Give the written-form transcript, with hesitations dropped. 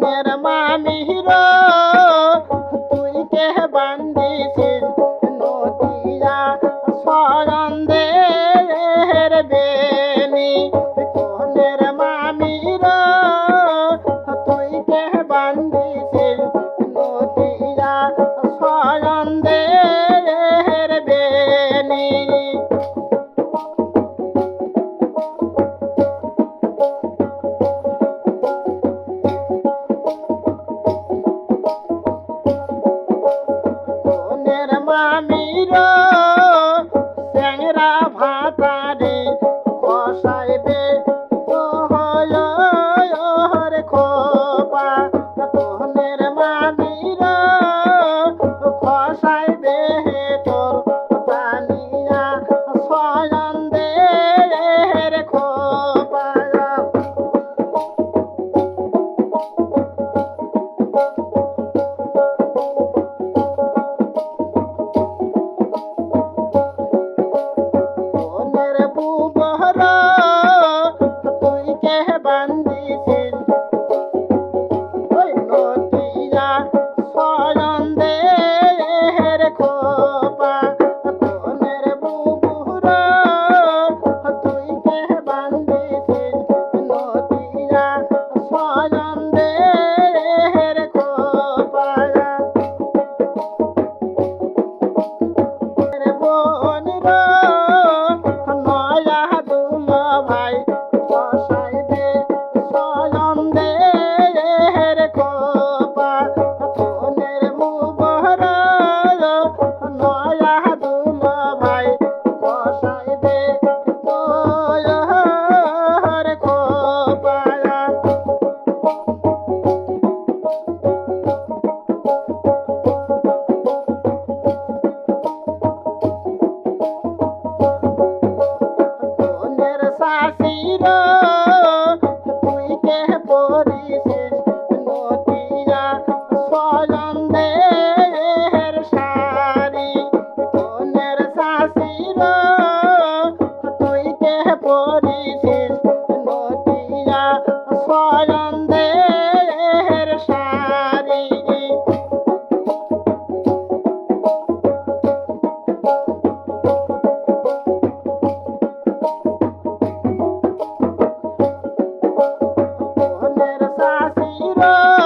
কনের মামির তুই কে বান্দিছিস নদিয়া সরন্দের বেনি কনের মামির তুই কে বান্দিছিস নদিয়া সরন্দের বেনি মামির স্যাংরা ভাতারে কষাইবে রে খোপা কনের মামির খসাইবে তোর পানিয়া সয়ন্দের খোপা তুই কে বান্দিছিস ওই নদিয়া সরন্দের খোপা কনের বুবুর তুই কে বান্দিছিস নদিয়া সরন্দের খোপা বোনের নয়া দুল ভাই বসাইবে সয়ন্দের খোপা কনের মুবর নয়া দুল ভাই বসাইবে খোপা শাশির তুই কে পরিছিস নদিয়া সয়ন্দের শাড়ি কনের শাশির তুই কে পরিছিস নদিয়া সয়ন্দের শাড়ি শাশির